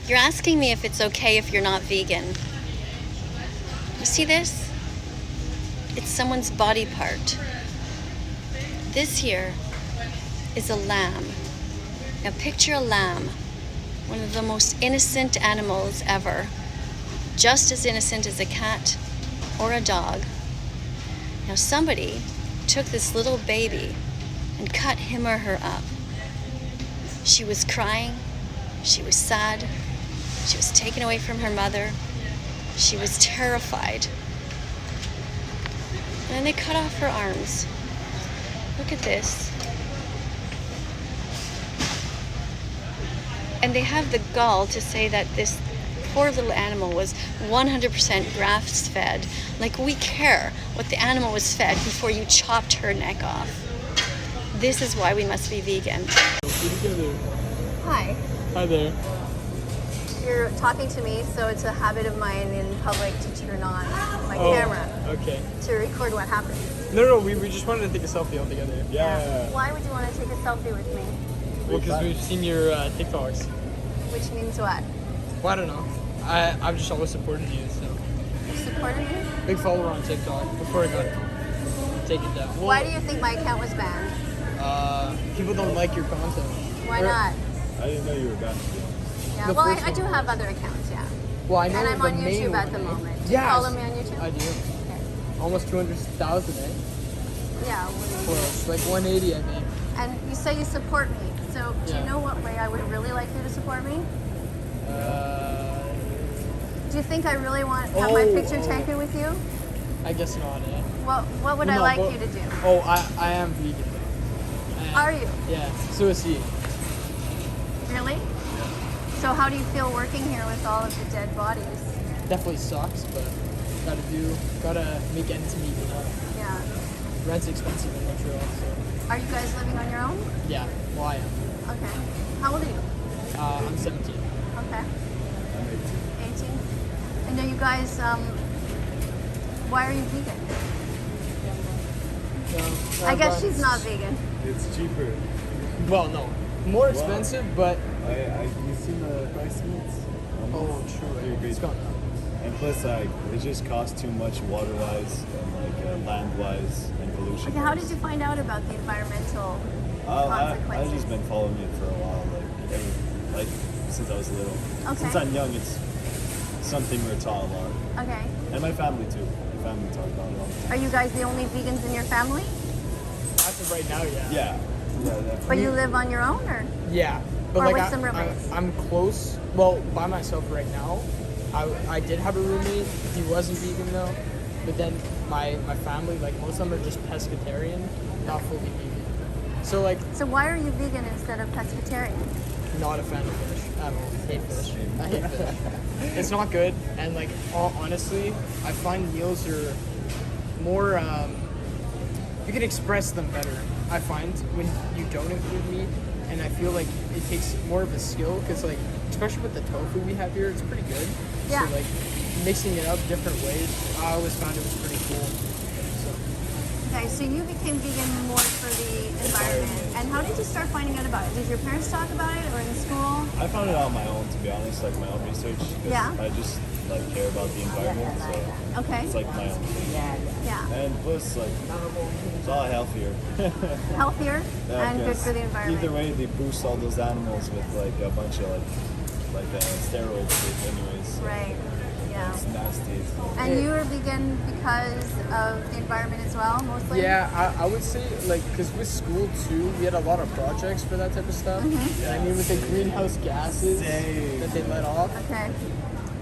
You're asking me if it's okay if you're not vegan. You see this? It's someone's body part. This here is a lamb. Now picture a lamb, one of the most innocent animals ever, just as innocent as a cat or a dog. Now somebody took this little baby and cut him or her up. She was crying, she was sad, she was taken away from her mother, she was terrified. And then they cut off her arms. Look at this. And they have the gall to say that this poor little animal was 100% grass-fed. Like, we care what the animal was fed before you chopped her neck off. This is why we must be vegan. Hi. Hi there. You're talking to me, so it's a habit of mine in public to turn on my camera Okay. to record what happens. No, we just wanted to take a selfie all together. Yeah. Why would you want to take a selfie with me? Well, because we've seen your TikToks. Which means what? Well, I don't know. I've just always supported you, so. You supported me? Big follower on TikTok before I got taken down. Well, Why do you think my account was banned? people don't like your content. Why not? I didn't know you were banned. Yeah, The well, first I do one. have other accounts, yeah. Well, I know And I'm the on main YouTube at one, the right? moment. Do you Yes. follow me on YouTube? I do. Okay. Almost 200,000, eh? Yeah, what do you Close. Like 180, I think. And you say you support me. So do Yeah. you know what way I would really like you to support me? Do you think I really want to have my picture taken with you? I guess not, eh? What would I No, like but- you to do? Oh, I am vegan, though. I am. Are you? Yeah, so is he. Really? So how do you feel working here with all of the dead bodies? Definitely sucks, but gotta make ends meet, you know? Yeah. Rent's expensive in Montreal, so Are you guys living on your own? yeah, well I am. Okay. How old are you? I'm 17. Okay. 18. And are you guys, why are you vegan? So, I guess she's not vegan. It's cheaper. Well, no. More expensive, but You seen the price meats? oh, true. It's gone up. And plus, like, it just costs too much water-wise and land-wise and pollution. Okay, how did you find out about the environmental consequences? I've just been following it for a while, like since I was little. Okay. Since I'm young, it's something we're taught a lot, Okay. and my family too. My family taught about it all the time. Are you guys the only vegans in your family? As of right now, yeah. Yeah, definitely. But you live on your own, or? Yeah. But Or like with some roommates? I'm close. Well, by myself right now. I did have a roommate. He wasn't vegan though. But then my family, like most of them are just pescatarian, not fully vegan. So like So why are you vegan instead of pescatarian? not a fan of fish at all. Hate fish. I hate fish. It's not good. And like honestly, I find meals are more you can express them better. I find when you don't include meat, and I feel like it takes more of a skill because like especially with the tofu we have here, it's pretty good. Yeah. So like mixing it up different ways, I always found it was pretty cool. So Okay, so you became vegan more for the environment. And how did you start finding out about it? Did your parents talk about it or in school? I found it on my own, to be honest, like my own research. 'Cause Yeah. I just like care about the environment, so Okay. it's like my own thing. Yeah. And plus, like, it's a lot healthier. Healthier Yeah, and good because for the environment. Either way, they boost all those animals with like a bunch of steroids, anyways. So Right. Yeah. It's nasty. And you were vegan because of the environment as well, mostly? yeah, I would say like because with school too, we had a lot of projects for that type of stuff. Mm-hmm. And I mean with the greenhouse gases Same. that they let off. Okay.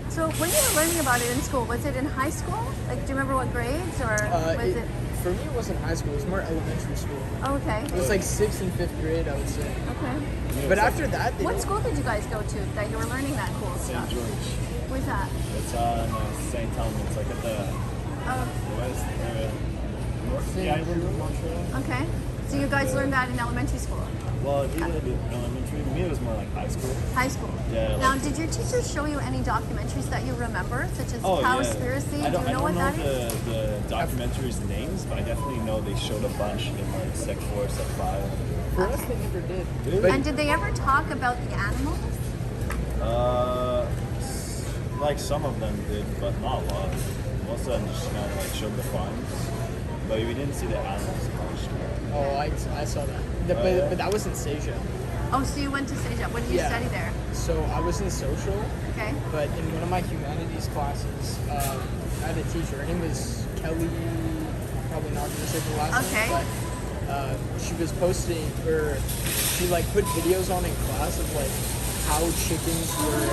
So when you were learning about it in school, was it in high school? Like, do you remember what grades, or was it? For me, it wasn't high school. It was more elementary school. Oh, okay. It was like 6th and 5th grade, I would say. Okay. But after that, they What don't- school did you guys go to that you were learning that cool St. stuff? George. Where's that? It's on St. Helens. It's like at the Oh, west north of the St. island. Montreal. okay. So you guys learned that in elementary school, Well, he did it elementary. Me, it was more like high school. high school. Yeah, Now, like- did your teachers show you any documentaries that you remember, such as Oh, yeah. Cowspiracy? I don't, Do you know what that know is? the documentaries names, but I definitely know they showed a bunch in like Sec 4, Sec 5. For us, they never did. Really? And did they ever talk about the animals? like some of them did, but not a lot. Most of them just kind of like showed the farms, but we didn't see the animals much. Oh, I saw that. Yeah. But that was in Seja. Oh, so you went to Sept. What did you study there? So I was in social, Okay. but in one of my humanities classes, I had a teacher. Her name was Kelly. I'm probably not going to say the last Okay. name, but she was posting, or she like put videos on in class of like how chickens were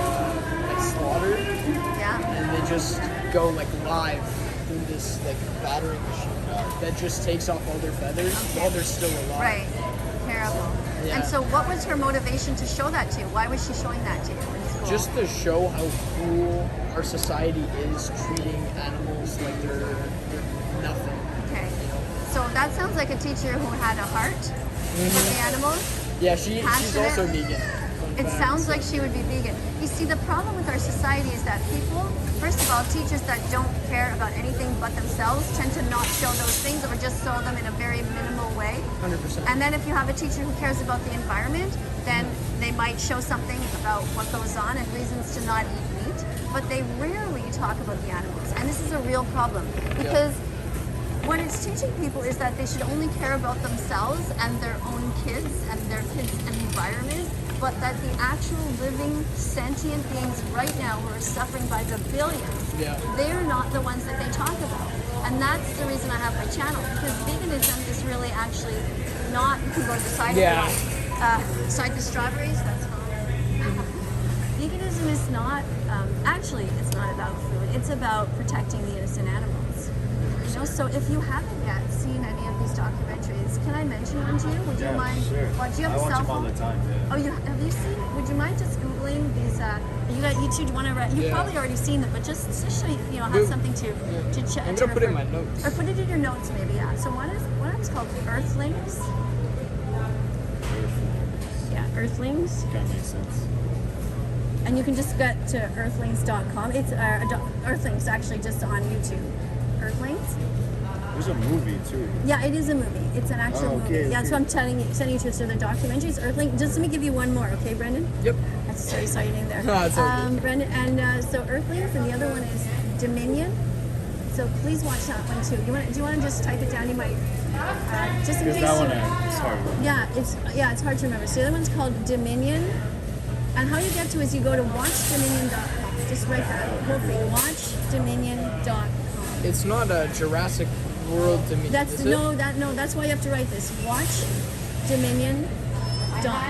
like slaughtered, Yeah. and they just go like live through this like battering machine that just takes off all their feathers while they're still alive. Right. Terrible. Yeah. And so what was her motivation to show that to you? Why was she showing that to you in school? Just to show how cruel our society is treating animals like they're nothing. Okay. So that sounds like a teacher who had a heart for the animals. Yeah, she's Passionate. also vegan. It sounds like she would be vegan. You see, the problem with our society is that people, first of all, teachers that don't care about anything but themselves tend to not show those things or just show them in a very minimal way. 100%. And then if you have a teacher who cares about the environment, then they might show something about what goes on and reasons to not eat meat, but they rarely talk about the animals. And this is a real problem because what it's teaching people is that they should only care about themselves and their own kids and their kids' environment, but that the actual living sentient beings right now who are suffering by the billions, they're not the ones that they talk about. And that's the reason I have my channel, because veganism is really actually not, you can go to the side beside the strawberries, that's fine. Veganism is not, actually it's not about food, it's about protecting the innocent animals. You know, so if you haven't yet seen any of these documentaries, can I mention one to you? Would you mind? Sure. What, do you have I a watch cell them all phone? the time. Yeah. Oh, have you seen? Would you mind just googling these? You got YouTube. Do you want to? You've probably already seen them, but just show you, have something to check. I'm gonna put it in my notes. Or put it in your notes, maybe. Yeah. So one is called Earthlings. Yeah, Earthlings. Kind of makes sense. And you can just get to earthlings.com. It's Earthlings actually just on YouTube. Earthlings. There's a movie too. Yeah, it is a movie. It's an actual movie. okay. Yeah, that's what I'm sending you to. So the documentaries, Earthling. Just let me give you one more, okay, Brendan? Yep. I saw your name there. No, it's all good. Brendan, and so Earthlings, and the other one is Dominion. So please watch that one too. Do you want to just type it down? You might just in Because case. that one, it's hard. Yeah, it's hard to remember. So the other one's called Dominion, and how you get to it is you go to watchdominion.com. Just write that whole thing. Watchdominion.com. It's not a Jurassic World Dominion. That's is it? That's why you have to write this. Watchdominion.com.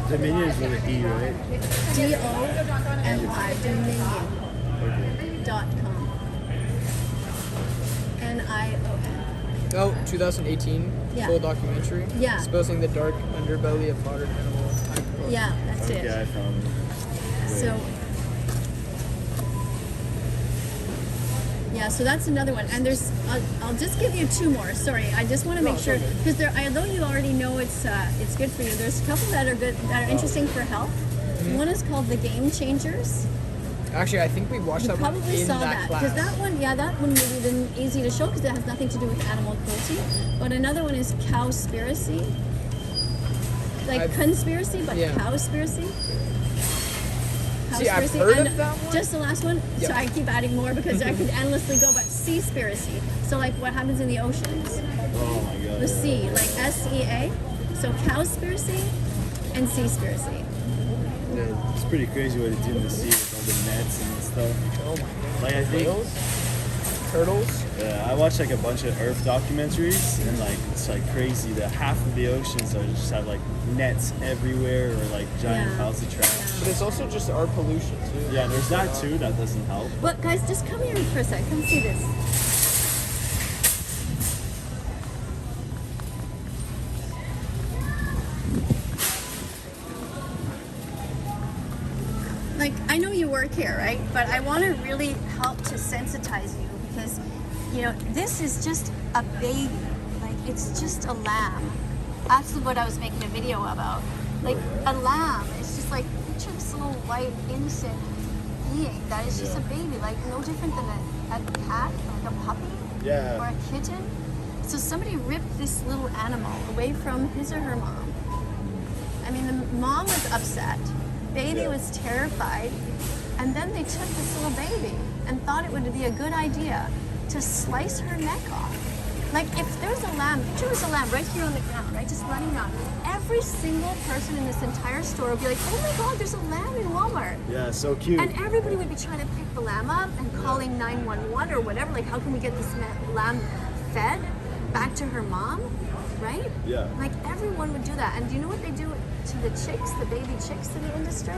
Dominion is with an E, right? DOMI Dominion.com. NION. Oh, 2018 Yeah. full documentary. Yeah. Exposing the dark underbelly of modern animal life. Yeah, that's Okay, I it. found it. So yeah, so that's another one. And there's, I'll just give you two more. Sorry, I just want to make sure because although you already know it's good for you, there's a couple that are good, that are interesting for health. One is called The Game Changers. Actually, I think we watched that one Probably in saw that that class. because that one would have been easy to show because it has nothing to do with animal cruelty. But another one is Cowspiracy, like conspiracy, but cowspiracy. See, I've heard and of that one. just the last one. Yep. So I keep adding more because I could endlessly go. But Seaspiracy. So like what happens in the oceans, Oh my god. the sea, like SEA. So Cowspiracy and Seaspiracy. Yeah, it's pretty crazy what they do in the sea with all the nets and stuff. Oh my god. Like I think, Turtles? yeah, I watched like a bunch of Earth documentaries, and like it's like crazy that half of the oceans are just have like nets everywhere or like giant piles of trash. But it's also just our pollution too. Yeah, there's that too. That doesn't help. Well, guys, just come here for a sec. Come see this. Like, I know you work here, right? But I want to really help to sensitize you because, you know, this is just a baby. Like, it's just a lamb. That's what I was making a video about. Like, a lamb. It's just like, picture this little white, innocent being that is just a baby. Like, no different than a cat, like a puppy Yeah. or a kitten. So somebody ripped this little animal away from his or her mom. I mean, the mom was upset. baby was terrified, and then they took this little baby and thought it would be a good idea to slice her neck off. Like, if there's a lamb, picture there's a lamb right here on the ground, right, just running around. Every single person in this entire store would be like, oh my God, there's a lamb in Walmart. Yeah, so cute. And everybody would be trying to pick the lamb up and calling 911 or whatever. Like, how can we get this lamb fed back to her mom, right? Yeah. Like, everyone would do that. And do you know what they do to the chicks, the baby chicks in the industry?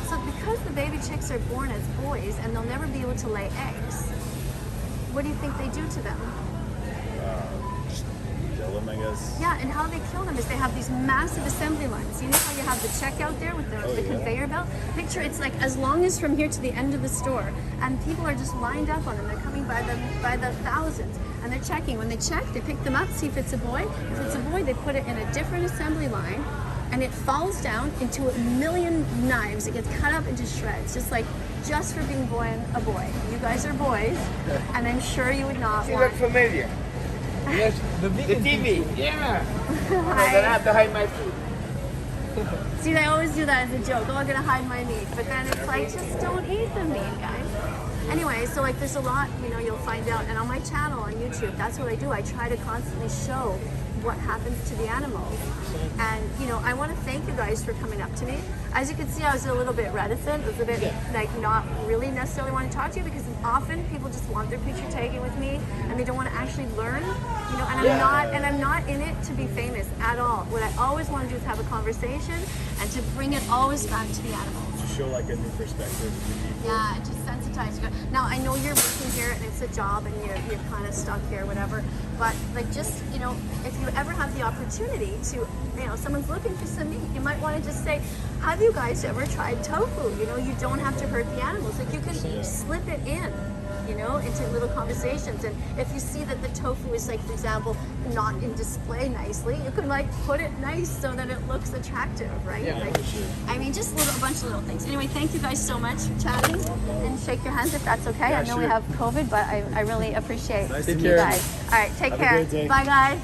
So because the baby chicks are born as boys and they'll never be able to lay eggs, what do you think they do to them? Just kill them, I guess. Yeah, and how they kill them is they have these massive assembly lines. You know how you have the checkout there with the conveyor belt? Picture it's like as long as from here to the end of the store, and people are just lined up on them. They're coming by the thousands, and they're checking. When they check, they pick them up, see if it's a boy. If it's a boy, they put it in a different assembly line, and it falls down into a million knives. It gets cut up into shreds, just for being a boy. You guys are boys, and I'm sure you would not You want. look familiar. Yes, the The vegan TV. Yeah. Then I Hi. have to hide my food. See, they always do that as a joke. Oh, I'm gonna hide my meat, but then it's like, just don't eat the meat, guys. Anyway, so like, there's a lot, you'll find out, and on my channel on YouTube, that's what I do. I try to constantly show what happens to the animals. And I want to thank you guys for coming up to me. As you can see, I was a little bit reticent. I was a bit not really necessarily want to talk to you, because often people just want their picture taken with me and they don't want to actually learn. And I'm not in it to be famous at all. What I always want to do is have a conversation and to bring it always back to the animals. To show like a new perspective to people. Yeah, to sensitize you. Now, I know you're working here and it's a job and you're kind of stuck here, whatever. But if you ever have the opportunity to, someone's looking for some meat, you might want to just say, have you guys ever tried tofu? You don't have to hurt the animals. Like, you can slip it in, into little conversations. And if you see that the tofu is, like, for example, not in display nicely, you can put it nice so that it looks attractive, right? Yeah, Like, for sure. I mean, just a bunch of little things. Anyway, thank you guys so much for chatting, and shake your hands if that's okay. Yeah, I know we sure. have COVID, but I really appreciate Nice you to meet you. guys. All right, take Have a care. great day. Bye, guys.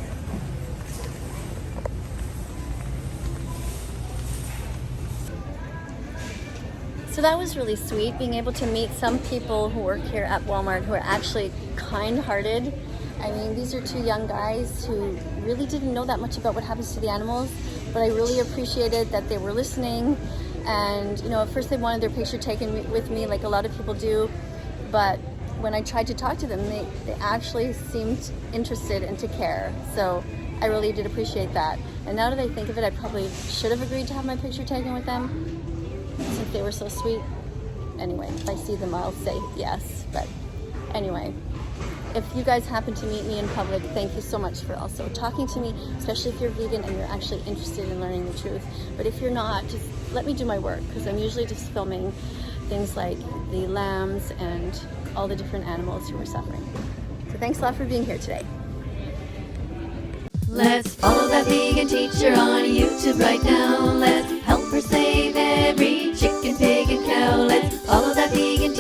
So that was really sweet, being able to meet some people who work here at Walmart who are actually kind-hearted. I mean, these are two young guys who really didn't know that much about what happens to the animals, but I really appreciated that they were listening. And, at first they wanted their picture taken with me, like a lot of people do, but when I tried to talk to them, they actually seemed interested and to care. So I really did appreciate that. And now that I think of it, I probably should have agreed to have my picture taken with them, since they were so sweet. Anyway, if I see them, I'll say yes. But anyway, if you guys happen to meet me in public, thank you so much for also talking to me, especially if you're vegan and you're actually interested in learning the truth. But if you're not, just let me do my work, because I'm usually just filming things like the lambs and all the different animals who are suffering. So thanks a lot for being here today. Let's follow that vegan teacher on YouTube right now. Let's help her save every chicken, pig, and cow. Let's follow that vegan teacher.